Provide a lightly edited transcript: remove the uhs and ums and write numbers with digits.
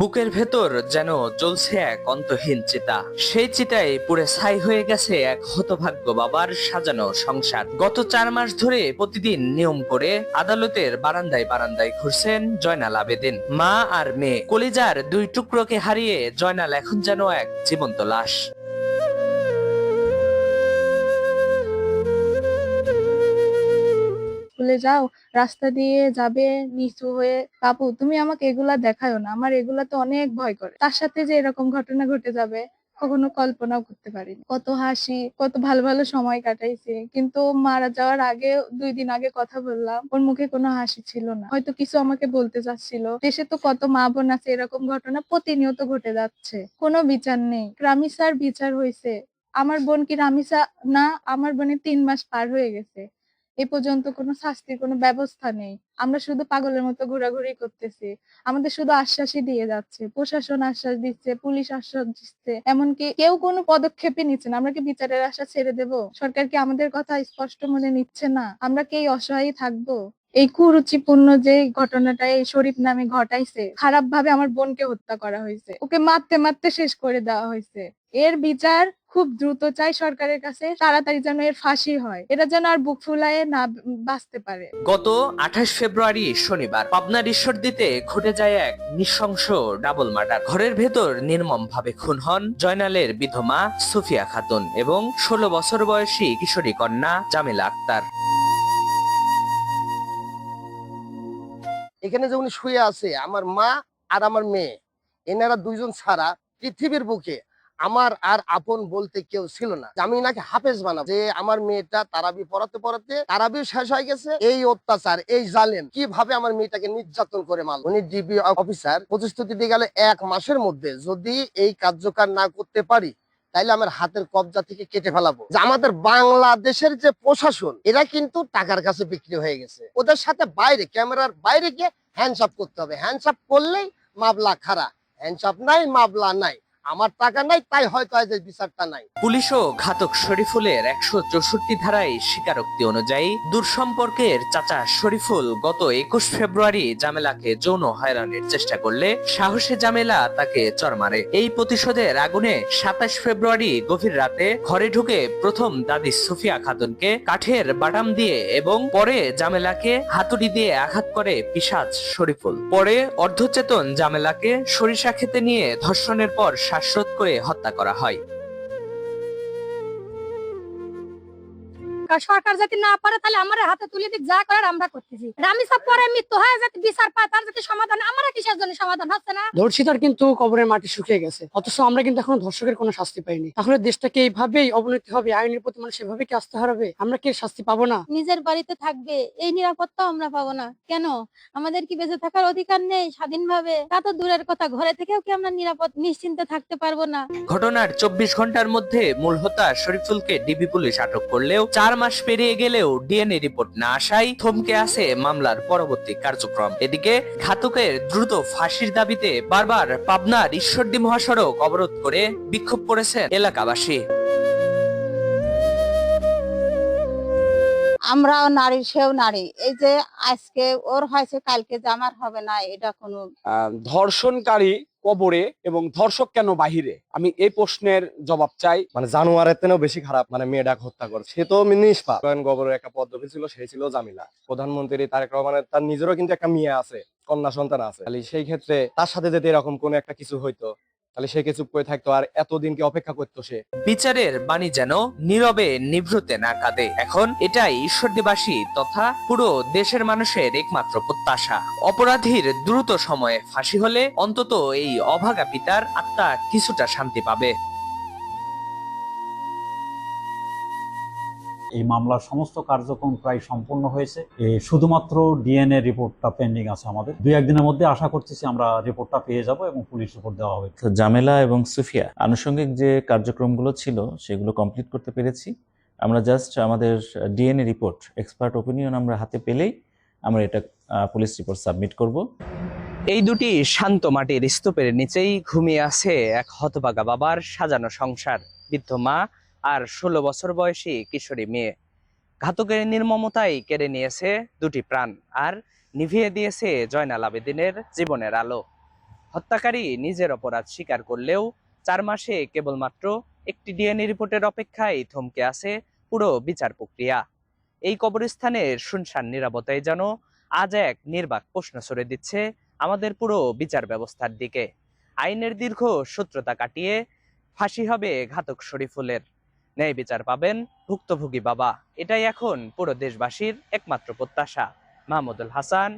বুকের ভেতর যেন জ্বলছে এক অন্তহীন চিতা। সেই চিতায় পুড়ে ছাই হয়ে গেছে এক হতভাগ্য বাবার সাজানো সংসার। গত 4 মাস ধরে প্রতিদিন নিয়ম করে আদালতের বারান্দায় বারান্দায় ঘুরছেন জয়নাল আবেদিন। মা আর মেয়ে, কলিজার 2 টুকরোকে হারিয়ে জয়নাল এখন যেন এক জীবন্ত লাশ। স্কুলে যাও, রাস্তা দিয়ে যাবে নিচু হয়ে, বাবু তুমি আমাকে এগুলা দেখায়ও না, আমার এগুলা তো অনেক ভয় করে। তার সাথে যে এরকম ঘটনা ঘটে যাবে কখনো কল্পনাও করতে পারিনি। কত হাসি, কত ভালো ভালো সময় কাটাইছি, কিন্তু মারা যাওয়ার আগে 2 দিন আগে কথা বললাম, ওর মুখে কোনো হাসি ছিল না। হয়তো কিছু আমাকে বলতে চাচ্ছিল। দেশে তো কত মা বোন আছে, এরকম ঘটনা প্রতিনিয়ত ঘটে যাচ্ছে, কোনো বিচার নেই। রামিসার বিচার হয়েছে, আমার বোন কি রামিসা না? আমার বোনের 3 মাস পার হয়ে গেছে, এ পর্যন্ত কোনো শাস্তির কোনো ব্যবস্থা নেই। আমরা শুধু পাগলের মতো ঘোরাঘুরি করতেছি, আমাদের শুধু আশ্বাসই দিয়ে যাচ্ছে। প্রশাসন আশ্বাস দিচ্ছে, পুলিশ আশ্বাস দিচ্ছে, এমনকি কেউ কোনো পদক্ষেপই নিচ্ছে না। আমরা কি বিচারের আশা ছেড়ে দেব? সরকার কি আমাদের কথা স্পষ্ট মনে নিচ্ছে না? আমরা কি এই অসহায় থাকবো? এই কুরুচিপূর্ণ যে ঘটনাটা এই শরীফ নামে ঘটাইছে, খারাপ ভাবে আমার বোনকে হত্যা করা হয়েছে, ওকে মারতে মারতে শেষ করে দেওয়া হয়েছে। এর বিচার খুব দ্রুত চাই সরকারের কাছে, তাড়াতাড়ি যেন এর ফাঁসি হয়, এটা যেন আর বুক ফুলায়ে না বাঁচতে পারে। গত 28 ফেব্রুয়ারি শনিবার পাবনার ঈশ্বরদীতে ঘটে যায় এক নৃশংস ডাবল মার্ডার। ঘরের ভেতর নির্মম ভাবে খুন হন জয়নালের বিধবা সুফিয়া খাতুন এবং 16 বছর বয়সী কিশোরী কন্যা জামিলা আক্তার। এখানে যে উনি শুয়ে আছে, আমার মা আর আমার মেয়ে, এনারা দুইজন ছাড়া পৃথিবীর বুকে আমার আর আপন বলতে কেউ ছিল না। আমি নাকি হাফেজ বানাবো, যে আমার মেয়েটা তারাবি পড়াতে পড়াতে তারাবিও শেষ হয়ে গেছে। এই অত্যাচার, এই জালেম কিভাবে আমার মেয়েটাকে নির্যাতন করে মাল। উনি ডিবি অফিসার প্রতিশ্রুতি দিয়ে গেল 1 মাসের মধ্যে যদি এই কার্যকর না করতে পারি তাইলে আমার হাতের কবজা থেকে কেটে ফেলাবো। যে আমাদের বাংলাদেশের যে প্রশাসন, এরা কিন্তু টাকার কাছে বিক্রি হয়ে গেছে। ওদের সাথে বাইরে, ক্যামেরার বাইরে গিয়ে হ্যান্ডসাপ করতে হবে। হ্যান্ডসাপ করলেই মামলা খাড়া, হ্যান্ডসাপ নাই মামলা নাই। আমার টাকা নাই, তাই হয়তো আজ এই বিচারটা নাই। পুলিশও ঘাতক শরীফুলের 164 ধারায় স্বীকারোক্তি অনুযায়ী দূর সম্পর্কের চাচা শরীফুল গত 21 ফেব্রুয়ারি জামেলাকে যৌন হয়রানির চেষ্টা করলে সাহসে জামেলা তাকে চড় মারে। এই প্রতিশোধের আগুনে 27 ফেব্রুয়ারি গভীর রাতে ঘরে ঢুকে প্রথম দাদি সুফিয়া খাতুনকে কাঠের বাটাম দিয়ে এবং পরে জামেলাকে হাতুড়ি দিয়ে আঘাত করে পিশাচ শরীফুল। পরে অর্ধচেতন জামেলাকে সরিষা খেতে নিয়ে ধর্ষণের পর শ্বাসরোধ করে হত্যা করা হয়। সরকার যদি না পারে তাহলে আমরা হাতে তুলে দিক, যা করার আমরা করতেছি। রামিসা পরে মৃত্যু হয় যাতে বিচার পায়, তার যাতে সমাধান, আমরা কিসের জন্য সমাধান হচ্ছে না? ধর্ষিতার কিন্তু কবরের মাটি শুকিয়ে গেছে, অথচ আমরা কিন্তু এখনো ধর্ষকের কোনো শাস্তি পাইনি। তাহলে দেশটাকে এইভাবেই অবনতি হবে, আইনের প্রতি মানুষ এভাবে কি আস্থা হারাবে? আমরা কি শাস্তি পাবো না? নিজের বাড়িতে থাকবে, এই নিরাপত্তা আমরা পাবো না কেন? আমাদের কি বেঁচে থাকার অধিকার নেই স্বাধীনভাবে? তা তো দূরের কথা, ঘরে থেকেও কি আমরা নিরাপদ নিশ্চিন্তে থাকতে পারবো না? ঘটনার 24 ঘন্টার মধ্যে মূল হোতা শরীফুলকে ডিবি পুলিশ আটক করলেও 4 মাস পেরিয়ে গেলেও ডিএনএ রিপোর্ট না আসায় থমকে আছে মামলার পরবর্তী কার্যক্রম। এদিকে ঘাতকের দ্রুত ফাঁসির দাবিতে বারবার পাবনার ঈশ্বরদী মহাসড়ক অবরোধ করে বিক্ষোভ করেছেন এলাকাবাসী। আমরাও নারী, সেও নারী। এই যে আজকে ওর হয়েছে, কালকে যে আমার হবে না, এটা কোনো ধর্ষণকারী কবরে এবং ধর্ষক কেন বাহিরে? আমি এই প্রশ্নের জবাব চাই। মানে জানোয়ারের থেকেও বেশি খারাপ, মানে মেয়েটাকে হত্যা করে। সে তো নিষ্পাপ। গবরের একটা পদ্ধতি ছিল, সেই ছিল জামিলা। প্রধানমন্ত্রী তারেক রহমানের তার নিজেরও কিন্তু একটা মেয়ে আছে, কন্যা সন্তান আছে। তাহলে সেই ক্ষেত্রে তার সাথে যদি এরকম কোন একটা কিছু হইতো তাহলে সে চুপ করে থাকতো আর এতদিন কি অপেক্ষা করতো সে? বিচারের বাণী যেন নীরবে নিভৃতে না কাঁদে। এখন এটাই ঈশ্বরদীবাসী তথা পুরো দেশের মানুষের একমাত্র প্রত্যাশা। অপরাধীর দ্রুত সময়ে ফাঁসি হলে অন্তত এই অভাগা পিতার আত্মা কিছুটা শান্তি পাবে। এই মামলার সমস্ত কার্যক্রম প্রায় সম্পূর্ণ হয়েছে, শুধুমাত্র ডিএনএ রিপোর্টটা পেন্ডিং আছে। আমাদের 2-1 দিনের মধ্যে আশা করতেছি আমরা রিপোর্টটা পেয়ে যাব এবং পুলিশ রিপোর্ট দেওয়া হবে। তো জামেলা এবং সুফিয়া আনুষঙ্গিক যে কার্যক্রমগুলো ছিল সেগুলো কমপ্লিট করতে পেরেছি। আমরা জাস্ট আমাদের ডিএনএ রিপোর্ট, এক্সপার্ট ওপিনিয়ন আমরা হাতে পেলেই আমরা এটা পুলিশ রিপোর্ট সাবমিট করব। এই দুটি শান্ত মাটির স্তূপের নিচেই ঘুমিয়ে আছে এক হতভাগা বাবার সাজানো সংসার, বৃদ্ধ মা আর 16 বছর বয়সী কিশোরী মেয়ে। ঘাতকের নির্মমতাই কেড়ে নিয়েছে দুটি প্রাণ আর নিভিয়ে দিয়েছে জয়নাল আবেদিনের জীবনের আলো। হত্যাকারী নিজের অপরাধ স্বীকার করলেও 4 মাসে কেবলমাত্র একটি ডিএনএ রিপোর্টের অপেক্ষায় থমকে আছে পুরো বিচার প্রক্রিয়া। এই কবরস্থানের শুনশান নীরবতায় যেন আজ এক নির্বাক প্রশ্ন ছড়ে দিচ্ছে আমাদের পুরো বিচার ব্যবস্থার দিকে। আইনের দীর্ঘ সূত্রতা কাটিয়ে ফাঁসি হবে ঘাতক শরীফুলের, ন্যায় বিচার পাবেন ভুক্তভোগী বাবা। এটাই এখন পুরো দেশবাসীর একমাত্র প্রত্যাশা। মাহমুদুল হাসান,